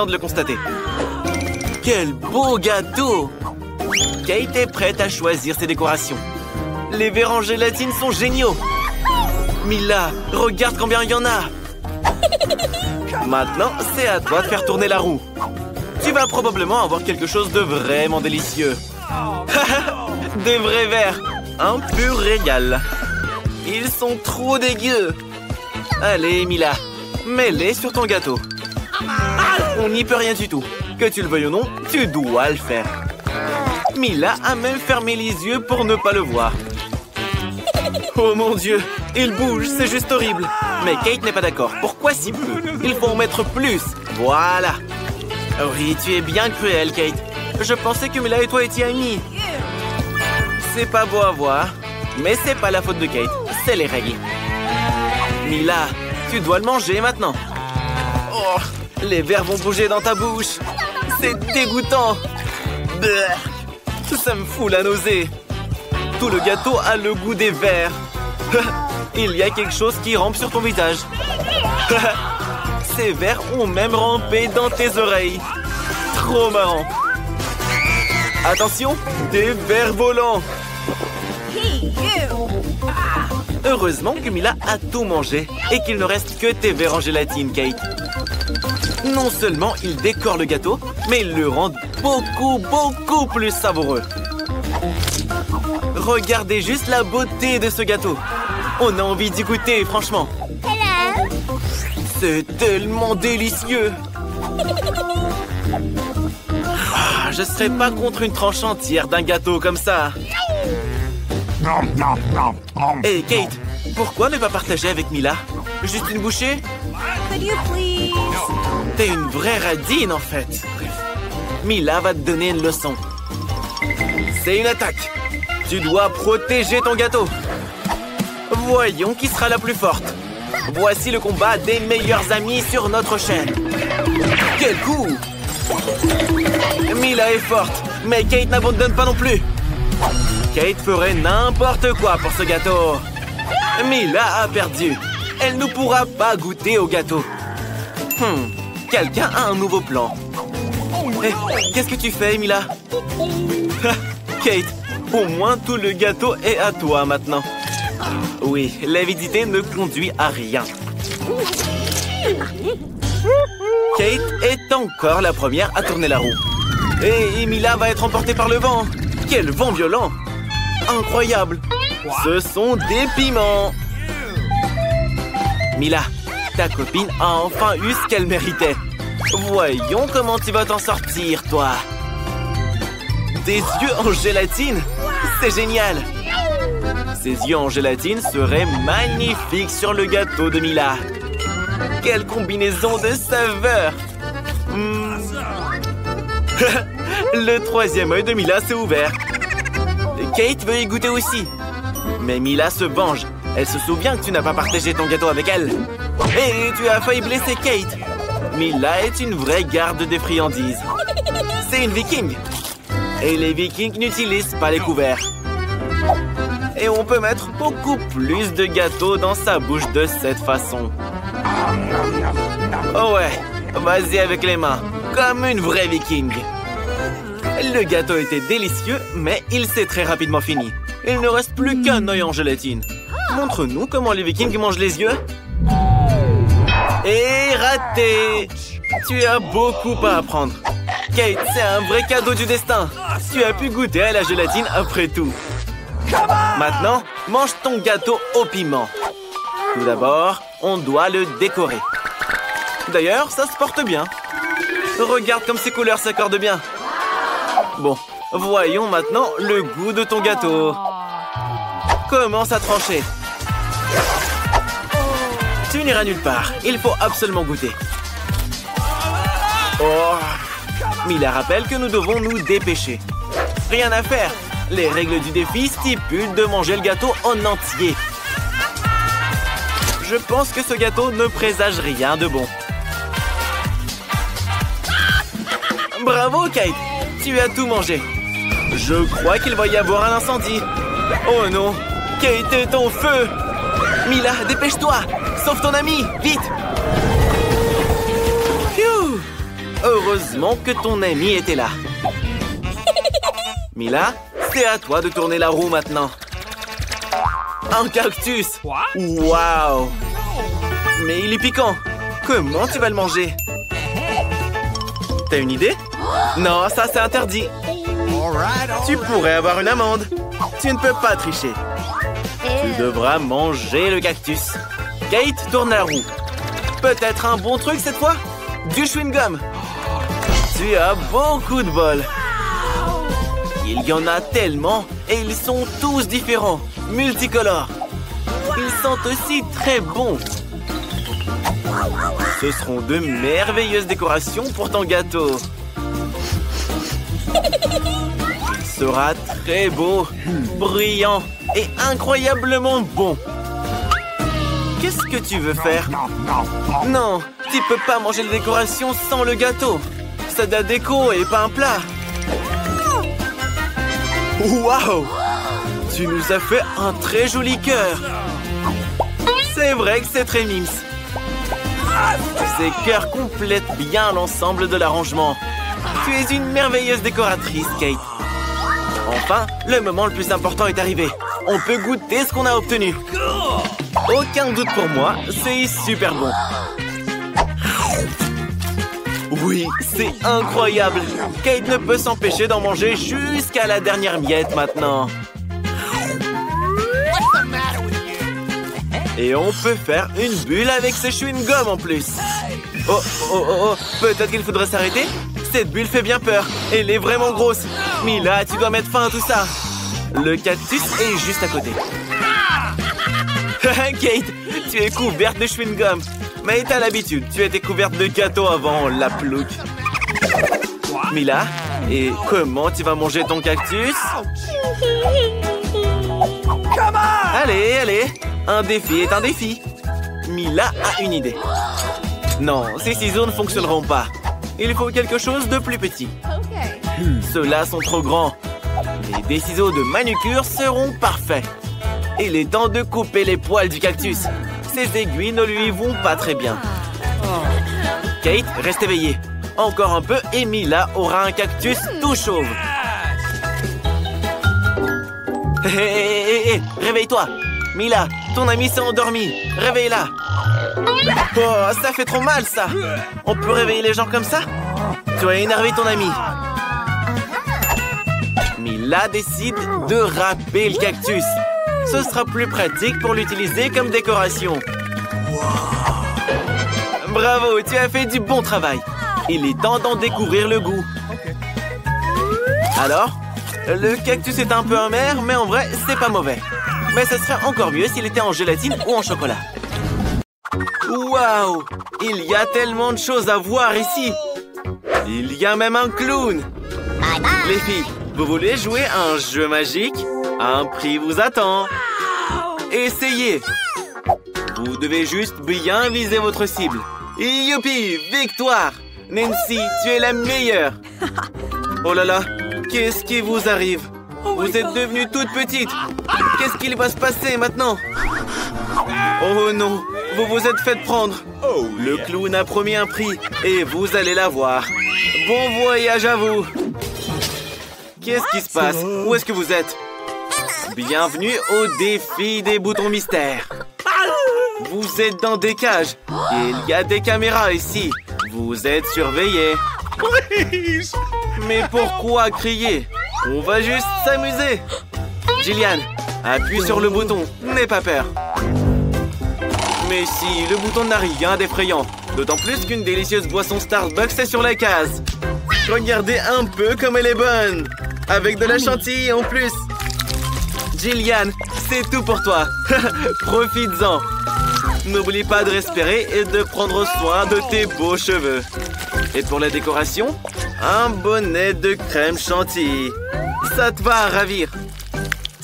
de le constater. Quel beau gâteau! Kate est prête à choisir ses décorations. Les verres en gélatine sont géniaux. Mila, regarde combien il y en a. Maintenant, c'est à toi de faire tourner la roue. Tu vas probablement avoir quelque chose de vraiment délicieux. Des vrais verres. Un pur régal. Ils sont trop dégueux. Allez, Mila, mets-les sur ton gâteau. On n'y peut rien du tout. Que tu le veuilles ou non, tu dois le faire. Mila a même fermé les yeux pour ne pas le voir. Oh mon Dieu, il bouge, c'est juste horrible. Mais Kate n'est pas d'accord. Pourquoi si peu? Il faut en mettre plus. Voilà. Oui, tu es bien cruelle, Kate. Je pensais que Mila et toi étiez amis. C'est pas beau à voir, mais c'est pas la faute de Kate. C'est les règles. Mila, tu dois le manger maintenant. Oh, les verres vont bouger dans ta bouche. C'est dégoûtant. Bleh. Ça me fout la nausée. Tout le gâteau a le goût des verres. Il y a quelque chose qui rampe sur ton visage. Ces verres ont même rampé dans tes oreilles. Trop marrant. Attention, des verres volants. Heureusement que Mila a tout mangé et qu'il ne reste que tes verres en gélatine, Kate. Non seulement il décore le gâteau, mais il le rend beaucoup plus savoureux. Regardez juste la beauté de ce gâteau. On a envie d'y goûter, franchement. C'est tellement délicieux. Ah, je serais pas contre une tranche entière d'un gâteau comme ça. Hey Kate, pourquoi ne pas partager avec Mila? Juste une bouchée? T'es une vraie radine en fait. Mila va te donner une leçon. C'est une attaque. Tu dois protéger ton gâteau. Voyons qui sera la plus forte. Voici le combat des meilleurs amis sur notre chaîne. Quel coup! Mila est forte, mais Kate n'abandonne pas non plus. Kate ferait n'importe quoi pour ce gâteau. Mila a perdu. Elle ne pourra pas goûter au gâteau. Quelqu'un a un nouveau plan. Hey, qu'est-ce que tu fais, Mila? Kate, au moins tout le gâteau est à toi maintenant. Oui, l'avidité ne conduit à rien. Kate est encore la première à tourner la roue. Et Mila va être emportée par le vent. Quel vent violent! Incroyable! Ce sont des piments! Mila, ta copine a enfin eu ce qu'elle méritait. Voyons comment tu vas t'en sortir, toi. Des yeux en gélatine? C'est génial! Ces yeux en gélatine seraient magnifiques sur le gâteau de Mila. Quelle combinaison de saveurs! Le troisième œil de Mila s'est ouvert. Kate veut y goûter aussi. Mais Mila se venge. Elle se souvient que tu n'as pas partagé ton gâteau avec elle. Et tu as failli blesser Kate. Mila est une vraie garde des friandises. C'est une viking. Et les vikings n'utilisent pas les couverts. Et on peut mettre beaucoup plus de gâteaux dans sa bouche de cette façon. Oh ouais, vas-y avec les mains, comme une vraie viking. Le gâteau était délicieux, mais il s'est très rapidement fini. Il ne reste plus qu'un œil en gélatine. Montre-nous comment les vikings mangent les yeux. Et raté! Tu as beaucoup à apprendre. Kate, c'est un vrai cadeau du destin. Tu as pu goûter à la gélatine après tout. Maintenant, mange ton gâteau au piment. Tout d'abord, on doit le décorer. D'ailleurs, ça se porte bien. Regarde comme ces couleurs s'accordent bien. Bon, voyons maintenant le goût de ton gâteau. Commence à trancher. Tu n'iras nulle part. Il faut absolument goûter. Oh! Mila rappelle que nous devons nous dépêcher. Rien à faire. Les règles du défi stipulent de manger le gâteau en entier. Je pense que ce gâteau ne présage rien de bon. Bravo, Kate! Tu as tout mangé. Je crois qu'il va y avoir un incendie. Oh non! Kate est en feu! Mila, dépêche-toi! Sauve ton ami! Vite! Phew! Heureusement que ton ami était là. Mila, c'est à toi de tourner la roue maintenant. Un cactus! Waouh! Mais il est piquant. Comment tu vas le manger? T'as une idée? Non, ça c'est interdit. Tu pourrais avoir une amende. Tu ne peux pas tricher. Tu devras manger le cactus. Kate, tourne la roue. Peut-être un bon truc cette fois? Du chewing-gum. Tu as beaucoup de bol. Il y en a tellement et ils sont tous différents, multicolores. Ils sont aussi très bons. Ce seront de merveilleuses décorations pour ton gâteau. Il sera très beau, brillant et incroyablement bon. Qu'est-ce que tu veux faire? Non, tu peux pas manger les décorations sans le gâteau. C'est de la déco et pas un plat. Waouh! Tu nous as fait un très joli cœur. C'est vrai que c'est très mimes. Ces cœurs complètent bien l'ensemble de l'arrangement. Tu es une merveilleuse décoratrice, Kate. Enfin, le moment le plus important est arrivé. On peut goûter ce qu'on a obtenu. Aucun doute pour moi, c'est super bon. Oui, c'est incroyable. Kate ne peut s'empêcher d'en manger jusqu'à la dernière miette maintenant. Et on peut faire une bulle avec ce chewing-gum en plus. Oh, peut-être qu'il faudrait s'arrêter? Cette bulle fait bien peur. Elle est vraiment grosse. Mila, tu dois mettre fin à tout ça. Le cactus est juste à côté. Kate, tu es couverte de chewing-gum. Mais t'as l'habitude, tu étais couverte de gâteau avant, la plouc. Mila, et comment tu vas manger ton cactus? Allez, un défi est un défi. Mila a une idée. Non, ces ciseaux ne fonctionneront pas. Il faut quelque chose de plus petit. Ceux-là sont trop grands. Mais des ciseaux de manucure seront parfaits. Il est temps de couper les poils du cactus. Ces aiguilles ne lui vont pas très bien. Kate, reste éveillée. Encore un peu et Mila aura un cactus tout chauve. Hé, réveille-toi. Mila, ton ami s'est endormi. Réveille-la. Oh, ça fait trop mal, ça. On peut réveiller les gens comme ça? Tu as énervé ton ami. Mila décide de râper le cactus. Ce sera plus pratique pour l'utiliser comme décoration. Bravo, tu as fait du bon travail. Il est temps d'en découvrir le goût. Alors, le cactus est un peu amer, mais en vrai, c'est pas mauvais. Mais ça serait encore mieux s'il était en gélatine ou en chocolat. Waouh! Il y a tellement de choses à voir ici. Il y a même un clown. Les filles, vous voulez jouer à un jeu magique? Un prix vous attend. Essayez. Vous devez juste bien viser votre cible. Youpi, victoire! Nancy, tu es la meilleure. Oh là là, qu'est-ce qui vous arrive? Vous êtes devenue toute petite. Qu'est-ce qu'il va se passer maintenant? Oh non, vous vous êtes fait prendre. Le clown a promis un prix et vous allez l'avoir. Bon voyage à vous. Qu'est-ce qui se passe? Où est-ce que vous êtes? Bienvenue au défi des boutons mystères. Vous êtes dans des cages. Il y a des caméras ici. Vous êtes surveillés. Mais pourquoi crier? On va juste s'amuser. Jillian, appuie sur le bouton. N'aie pas peur. Mais si, le bouton n'a rien d'effrayant. D'autant plus qu'une délicieuse boisson Starbucks est sur la case. Regardez un peu comme elle est bonne. Avec de la chantilly en plus. Jillian, c'est tout pour toi. Profites-en. N'oublie pas de respirer et de prendre soin de tes beaux cheveux. Et pour la décoration, un bonnet de crème chantilly. Ça te va à ravir.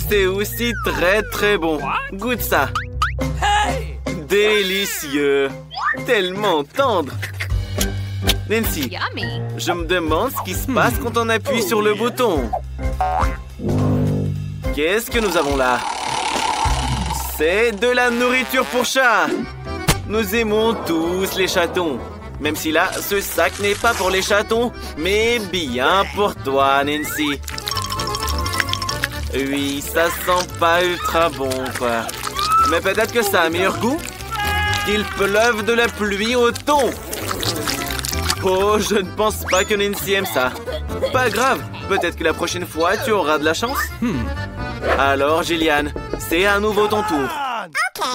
C'est aussi très très bon. Goûte ça. Délicieux. Tellement tendre. Nancy, je me demande ce qui se passe quand on appuie sur le bouton. Qu'est-ce que nous avons là? C'est de la nourriture pour chat. Nous aimons tous les chatons. Même si là, ce sac n'est pas pour les chatons, mais bien pour toi, Nancy. Oui, ça sent pas ultra bon, quoi. Mais peut-être que ça a un meilleur goût. Qu'il pleuve de la pluie au thon. Oh, je ne pense pas que Nancy aime ça. Pas grave, peut-être que la prochaine fois, tu auras de la chance. Alors, Jillian, c'est à nouveau ton tour.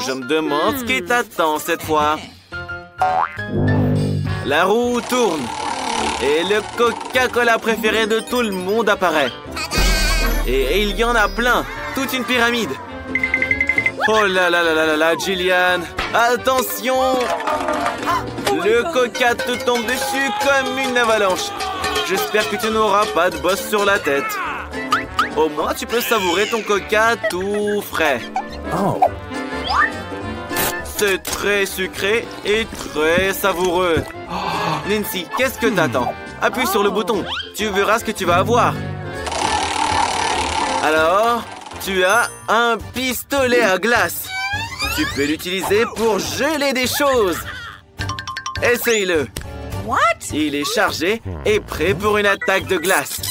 Je me demande ce qui t'attend cette fois. La roue tourne. Et le Coca-Cola préféré de tout le monde apparaît. Et il y en a plein. Toute une pyramide. Oh là là là là là là, Jillian. Attention! Le Coca te tombe dessus comme une avalanche. J'espère que tu n'auras pas de bosse sur la tête. Au moins, tu peux savourer ton Coca tout frais. Oh. C'est très sucré et très savoureux. Nancy, qu'est-ce que t'attends? Appuie sur le bouton. Tu verras ce que tu vas avoir. Alors, tu as un pistolet à glace. Tu peux l'utiliser pour geler des choses. Essaye-le. Il est chargé et prêt pour une attaque de glace.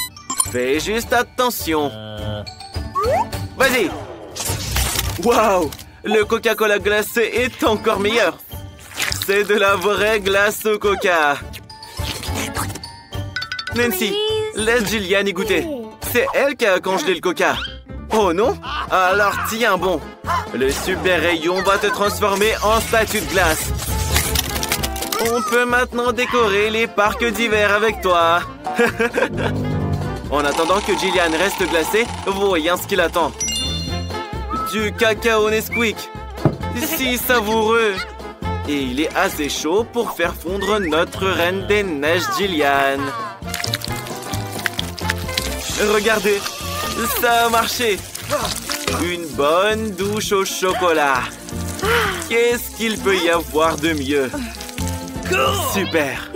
Fais juste attention. Vas-y. Waouh! Le Coca-Cola glacé est encore meilleur. C'est de la vraie glace au coca. Nancy, laisse Jillian y goûter. C'est elle qui a congelé le coca. Oh non? Alors tiens bon. Le super rayon va te transformer en statue de glace. On peut maintenant décorer les parcs d'hiver avec toi. En attendant que Jillian reste glacée, voyons ce qu'il attend. Du cacao Nesquik. Si savoureux. Et il est assez chaud pour faire fondre notre reine des neiges, Jillian. Regardez, ça a marché. Une bonne douche au chocolat. Qu'est-ce qu'il peut y avoir de mieux? Super.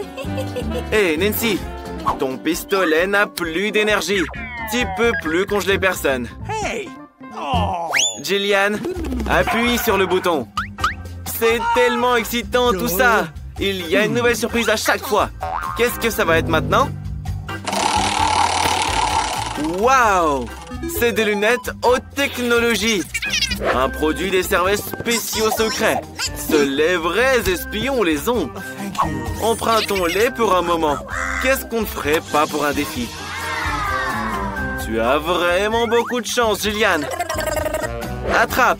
Hé, Nancy, ton pistolet n'a plus d'énergie. Tu peux plus congeler personne. Jillian, appuie sur le bouton. C'est tellement excitant tout ça. Il y a une nouvelle surprise à chaque fois. Qu'est-ce que ça va être maintenant? Waouh! C'est des lunettes haute technologie. Un produit des services spéciaux secrets. Seuls les vrais espions les ont. Empruntons-les pour un moment. Qu'est-ce qu'on ne ferait pas pour un défi? Tu as vraiment beaucoup de chance, Jillian. Attrape.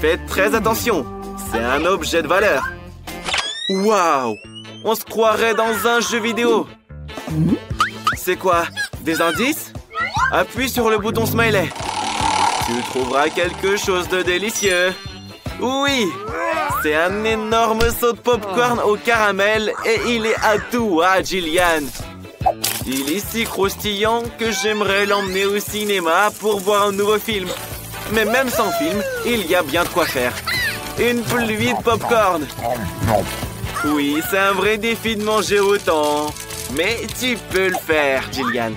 Faites très attention. C'est un objet de valeur. Waouh! On se croirait dans un jeu vidéo. C'est quoi? Des indices? Appuie sur le bouton smiley. Tu trouveras quelque chose de délicieux. Oui! C'est un énorme saut de popcorn au caramel et il est à toi, Jillian. Il est si croustillant que j'aimerais l'emmener au cinéma pour voir un nouveau film. Mais même sans film, il y a bien de quoi faire. Une pluie de popcorn. Oui, c'est un vrai défi de manger autant. Mais tu peux le faire, Jillian.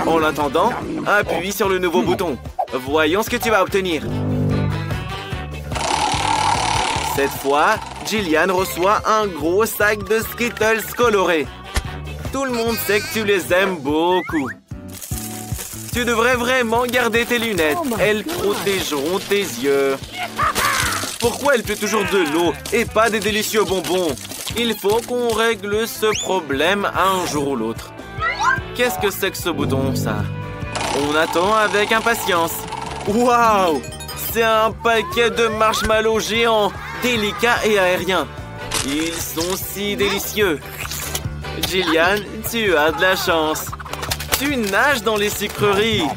En attendant, appuie sur le nouveau bouton. Voyons ce que tu vas obtenir. Cette fois, Jillian reçoit un gros sac de Skittles colorés. Tout le monde sait que tu les aimes beaucoup. Tu devrais vraiment garder tes lunettes. Elles protégeront tes yeux. Pourquoi il pleut toujours de l'eau et pas des délicieux bonbons? Il faut qu'on règle ce problème un jour ou l'autre. Qu'est-ce que c'est que ce bouton, ça? On attend avec impatience. Waouh! C'est un paquet de marshmallows géants, délicats et aériens. Ils sont si délicieux. Jillian, tu as de la chance. Tu nages dans les sucreries.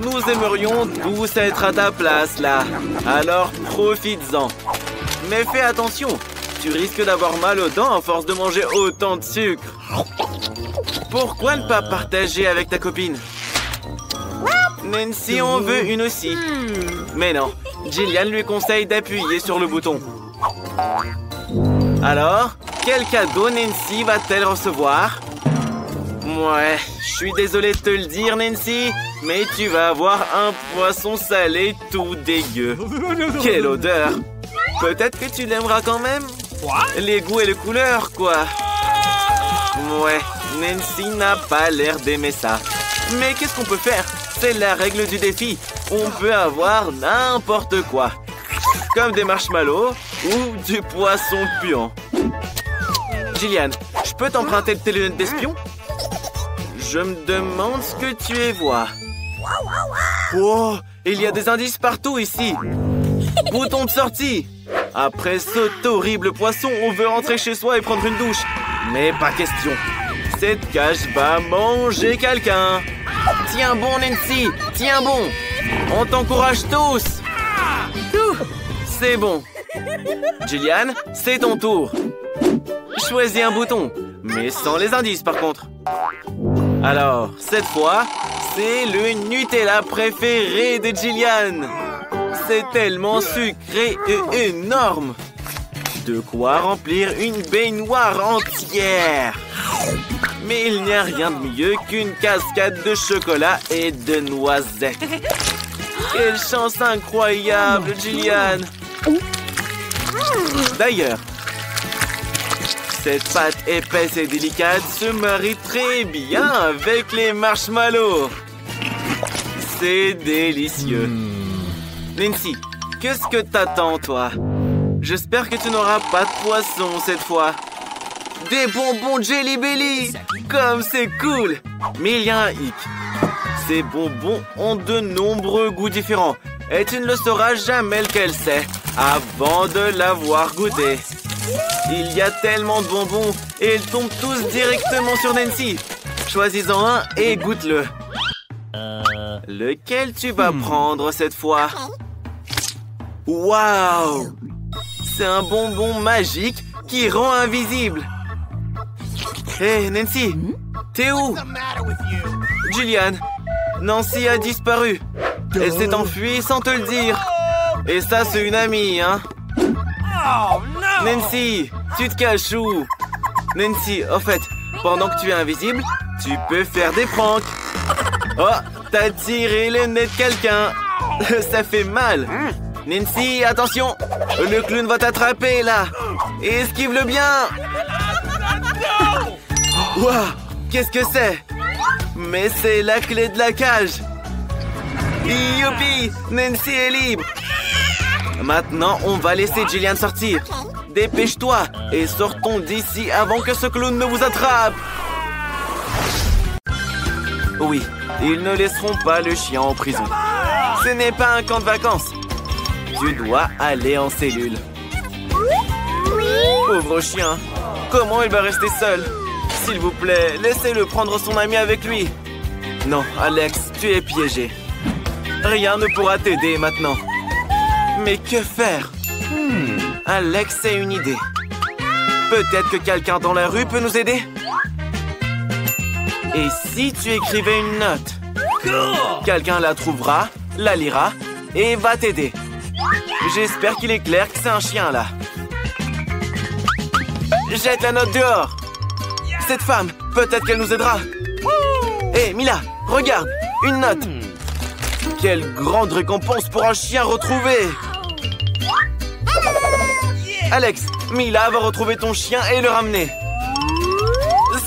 Nous aimerions tous être à ta place, là. Alors, profites-en. Mais fais attention. Tu risques d'avoir mal aux dents à force de manger autant de sucre. Pourquoi ne pas partager avec ta copine? Nancy en veut une aussi. Mais non, Jillian lui conseille d'appuyer sur le bouton. Alors, quel cadeau Nancy va-t-elle recevoir? Ouais, je suis désolé de te le dire, Nancy, mais tu vas avoir un poisson salé tout dégueu. Quelle odeur! Peut-être que tu l'aimeras quand même? Les goûts et les couleurs, quoi. Ouais, Nancy n'a pas l'air d'aimer ça. Mais qu'est-ce qu'on peut faire? C'est la règle du défi. On peut avoir n'importe quoi. Comme des marshmallows ou du poisson puant. Jillian, je peux t'emprunter tes lunettes d'espion? Je me demande ce que tu y vois. Oh, il y a des indices partout ici. Bouton de sortie. Après cet horrible poisson, on veut rentrer chez soi et prendre une douche. Mais pas question. Cette cage va manger quelqu'un. Tiens bon, Nancy. Tiens bon. On t'encourage tous. C'est bon. Jillian, c'est ton tour. Choisis un bouton, mais sans les indices par contre. Alors, cette fois, c'est le Nutella préféré de Jillian. C'est tellement sucré et énorme. De quoi remplir une baignoire entière. Mais il n'y a rien de mieux qu'une cascade de chocolat et de noisettes. Quelle chance incroyable, Jillian. D'ailleurs, cette pâte épaisse et délicate se marie très bien avec les marshmallows. C'est délicieux. Nancy, qu'est-ce que t'attends, toi? J'espère que tu n'auras pas de poisson cette fois. Des bonbons Jelly Belly! Comme c'est cool! Mais il y a un hic. Ces bonbons ont de nombreux goûts différents. Et tu ne le sauras jamais lequel c'est avant de l'avoir goûté. Il y a tellement de bonbons et ils tombent tous directement sur Nancy. Choisis-en un et goûte-le. Lequel tu vas prendre cette fois? Waouh! C'est un bonbon magique qui rend invisible. Hé, Nancy, t'es où? Jillian, Nancy a disparu. Elle s'est enfuie sans te le dire. Et ça, c'est une amie, hein? Nancy, tu te caches où? Nancy, au fait, pendant que tu es invisible, tu peux faire des pranks. Oh, t'as tiré le nez de quelqu'un. Ça fait mal. Nancy, attention. Le clown va t'attraper, là. Esquive-le bien. Waouh, qu'est-ce que c'est? Mais c'est la clé de la cage. Youpi, Nancy est libre. Maintenant, on va laisser Jillian sortir. Dépêche-toi et sortons d'ici avant que ce clown ne vous attrape. Oui, ils ne laisseront pas le chien en prison. Ce n'est pas un camp de vacances. Tu dois aller en cellule. Pauvre chien, comment il va rester seul? S'il vous plaît, laissez-le prendre son ami avec lui. Non, Alex, tu es piégé. Rien ne pourra t'aider maintenant. Mais que faire? Alex a une idée. Peut-être que quelqu'un dans la rue peut nous aider? Et si tu écrivais une note? Quelqu'un la trouvera, la lira et va t'aider. J'espère qu'il est clair que c'est un chien là. Jette la note dehors. Cette femme, peut-être qu'elle nous aidera. Hé, Mila, regarde, une note. Quelle grande récompense pour un chien retrouvé. Alex, Mila va retrouver ton chien et le ramener.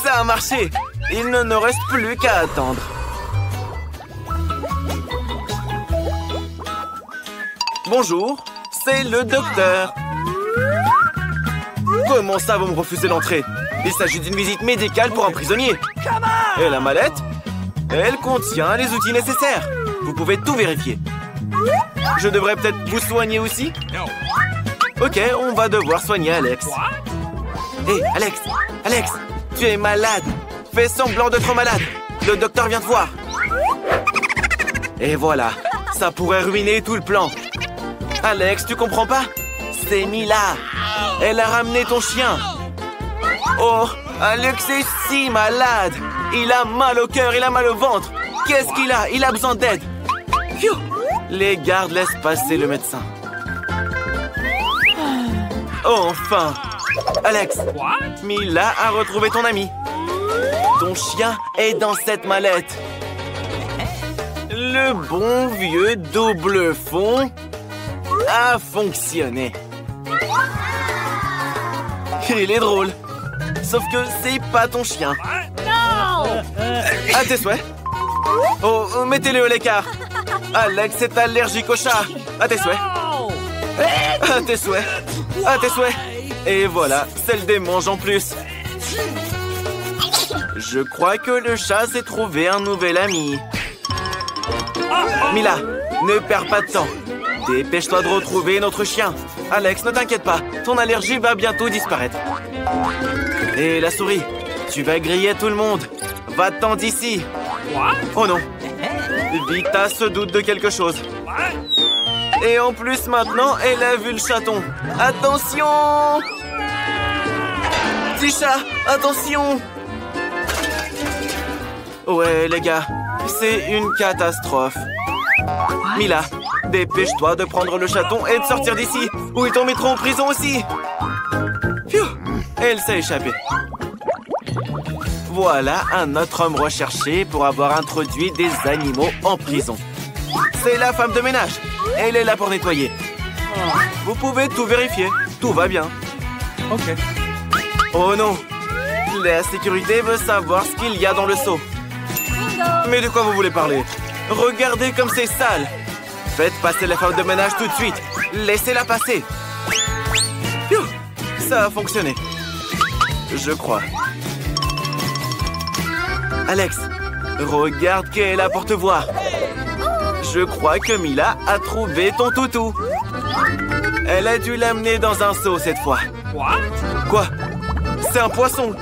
Ça a marché. Il ne nous reste plus qu'à attendre. Bonjour, c'est le docteur. Comment ça, vous me refusez l'entrée? Il s'agit d'une visite médicale pour un prisonnier. Et la mallette? Elle contient les outils nécessaires. Vous pouvez tout vérifier. Je devrais peut-être vous soigner aussi? Ok, on va devoir soigner Alex. Hé, Alex! Alex! Tu es malade! Fais semblant d'être malade! Le docteur vient te voir! Et voilà, ça pourrait ruiner tout le plan. Alex, tu comprends pas? C'est Mila! Elle a ramené ton chien! Oh, Alex est si malade! Il a mal au cœur, il a mal au ventre! Qu'est-ce qu'il a? Il a besoin d'aide! Phew! Les gardes laissent passer le médecin. Enfin! Alex, Mila a retrouvé ton ami. Ton chien est dans cette mallette. Le bon vieux double fond a fonctionné. Il est drôle. Sauf que c'est pas ton chien. À tes souhaits. Oh, mettez-le à l'écart. Alex est allergique au chat. À tes souhaits. À tes souhaits. À tes souhaits. Et voilà, celle des mange en plus. Je crois que le chat s'est trouvé un nouvel ami. Mila, ne perds pas de temps. Dépêche-toi de retrouver notre chien. Alex, ne t'inquiète pas, ton allergie va bientôt disparaître. Et la souris, tu vas griller tout le monde. Va-t'en d'ici. Oh non. Vita se doute de quelque chose. Et en plus, maintenant, elle a vu le chaton. Attention! Petit chat, attention! Ouais, les gars, c'est une catastrophe. Mila, dépêche-toi de prendre le chaton et de sortir d'ici, ou ils t'en mettront en prison aussi. Phew, elle s'est échappée. Voilà un autre homme recherché pour avoir introduit des animaux en prison. C'est la femme de ménage. Elle est là pour nettoyer. Vous pouvez tout vérifier. Tout va bien. Ok. Oh non. La sécurité veut savoir ce qu'il y a dans le seau. Mais de quoi vous voulez parler? Regardez comme c'est sale. Faites passer la femme de ménage tout de suite. Laissez-la passer. Phew, ça a fonctionné. Je crois. Alex, regarde qui est là pour te voir. Je crois que Mila a trouvé ton toutou. Elle a dû l'amener dans un seau cette fois. Quoi? C'est un poisson.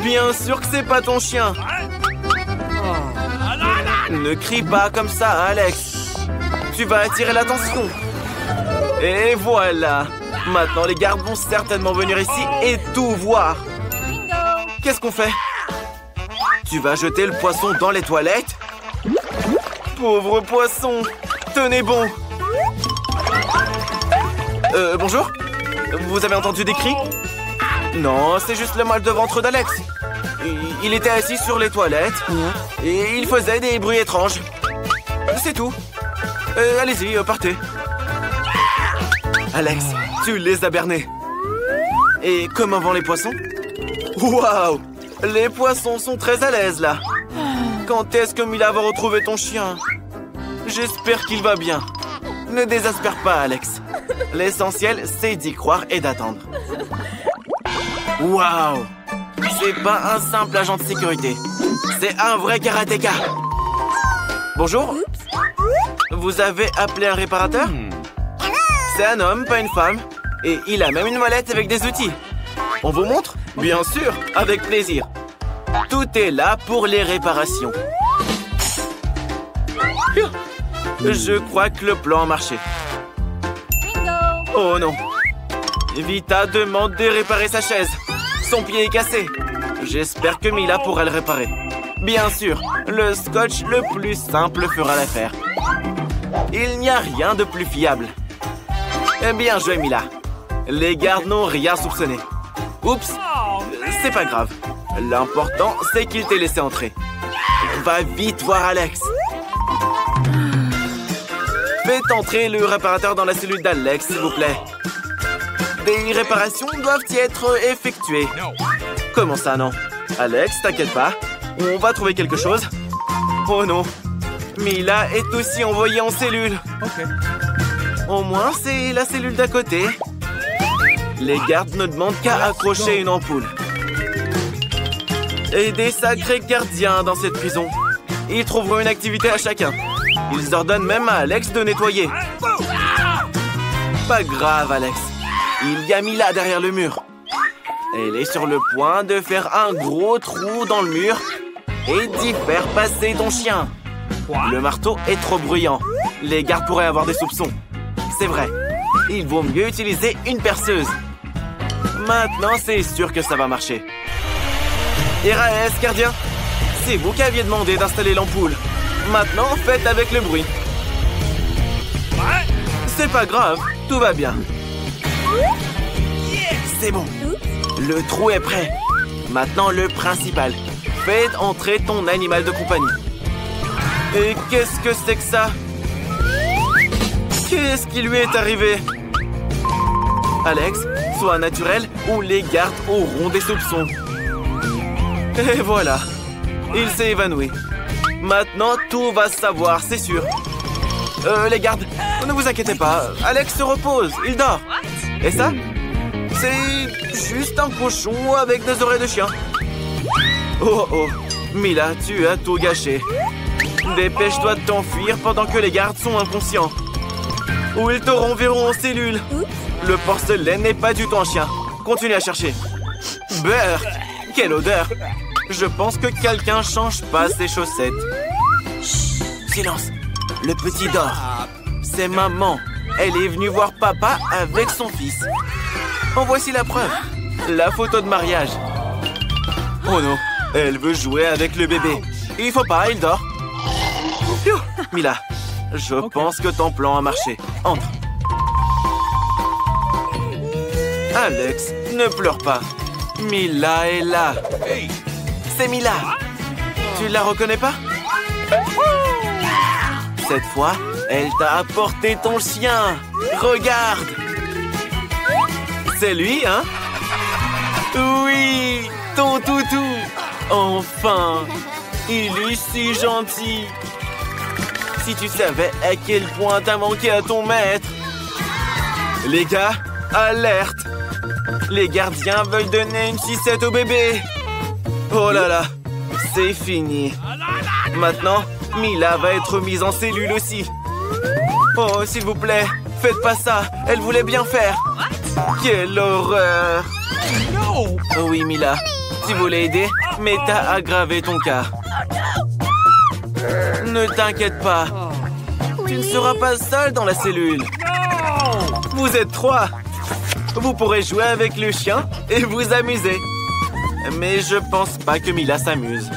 Bien sûr que c'est pas ton chien. Ne crie pas comme ça, Alex. Tu vas attirer l'attention. Et voilà. Maintenant, les gardes vont certainement venir ici et tout voir. Qu'est-ce qu'on fait? Tu vas jeter le poisson dans les toilettes? Pauvre poisson. Tenez bon. Bonjour? Vous avez entendu des cris? Non, c'est juste le mal de ventre d'Alex. Il était assis sur les toilettes et il faisait des bruits étranges. C'est tout. Allez-y, partez. Alex, tu les as bernés. Et comment vont les poissons? Waouh! Les poissons sont très à l'aise, là. Quand est-ce que Mila va retrouver ton chien? J'espère qu'il va bien. Ne désespère pas, Alex. L'essentiel, c'est d'y croire et d'attendre. Waouh! C'est pas un simple agent de sécurité. C'est un vrai karatéka. Bonjour. Vous avez appelé un réparateur? C'est un homme, pas une femme. Et il a même une mallette avec des outils. On vous montre? Bien sûr, avec plaisir. Tout est là pour les réparations. Je crois que le plan a marché. Oh non. Vita demande de réparer sa chaise. Son pied est cassé. J'espère que Mila pourra le réparer. Bien sûr, le scotch le plus simple fera l'affaire. Il n'y a rien de plus fiable. Bien joué, Mila. Les gardes n'ont rien soupçonné. Oups, c'est pas grave. L'important, c'est qu'il t'ait laissé entrer. Va vite voir Alex. Faites entrer le réparateur dans la cellule d'Alex, s'il vous plaît. Des réparations doivent y être effectuées. Comment ça, non? Alex, t'inquiète pas. On va trouver quelque chose. Oh non. Mila est aussi envoyée en cellule. Au moins, c'est la cellule d'à côté. Les gardes ne demandent qu'à accrocher une ampoule. Et des sacrés gardiens dans cette prison. Ils trouveront une activité à chacun. Ils ordonnent même à Alex de nettoyer. Pas grave, Alex. Il y a Mila derrière le mur. Elle est sur le point de faire un gros trou dans le mur et d'y faire passer ton chien. Le marteau est trop bruyant. Les gardes pourraient avoir des soupçons. C'est vrai. Il vaut mieux utiliser une perceuse. Maintenant, c'est sûr que ça va marcher. RAS, gardien. C'est vous qui aviez demandé d'installer l'ampoule. Maintenant, faites avec le bruit. C'est pas grave, tout va bien. C'est bon. Le trou est prêt. Maintenant, le principal. Faites entrer ton animal de compagnie. Et qu'est-ce que c'est que ça? Qu'est-ce qui lui est arrivé? Alex, soit naturel ou les gardes auront des soupçons. Et voilà, il s'est évanoui. Maintenant, tout va se savoir, c'est sûr. Les gardes, ne vous inquiétez pas, Alex se repose, il dort. Et ça? C'est juste un cochon avec des oreilles de chien. Oh oh, Mila, tu as tout gâché. Dépêche-toi de t'enfuir pendant que les gardes sont inconscients. Ou ils te renverront en cellule. Le porcelain n'est pas du tout un chien. Continue à chercher. Beurre! Quelle odeur! Je pense que quelqu'un change pas ses chaussettes. Chut, silence! Le petit dort. C'est maman. Elle est venue voir papa avec son fils. En voici la preuve. La photo de mariage. Oh non, elle veut jouer avec le bébé. Il faut pas, il dort. Phew, Mila, je pense que ton plan a marché. Entre. Alex, ne pleure pas. Mila est là. C'est Mila. Tu la reconnais pas? Cette fois, elle t'a apporté ton chien. Regarde. C'est lui, hein? Oui, ton toutou. Enfin, il est si gentil. Si tu savais à quel point t'as manqué à ton maître. Les gars, alerte. Les gardiens veulent donner une sucette au bébé. Oh là là, c'est fini. Maintenant, Mila va être mise en cellule aussi. Oh, s'il vous plaît, faites pas ça. Elle voulait bien faire. Quelle horreur. Oh oui, Mila, tu voulais aider, mais t'as aggravé ton cas. Ne t'inquiète pas. Tu ne seras pas seule dans la cellule. Vous êtes 3. Vous pourrez jouer avec le chien et vous amuser. Mais je pense pas que Mila s'amuse.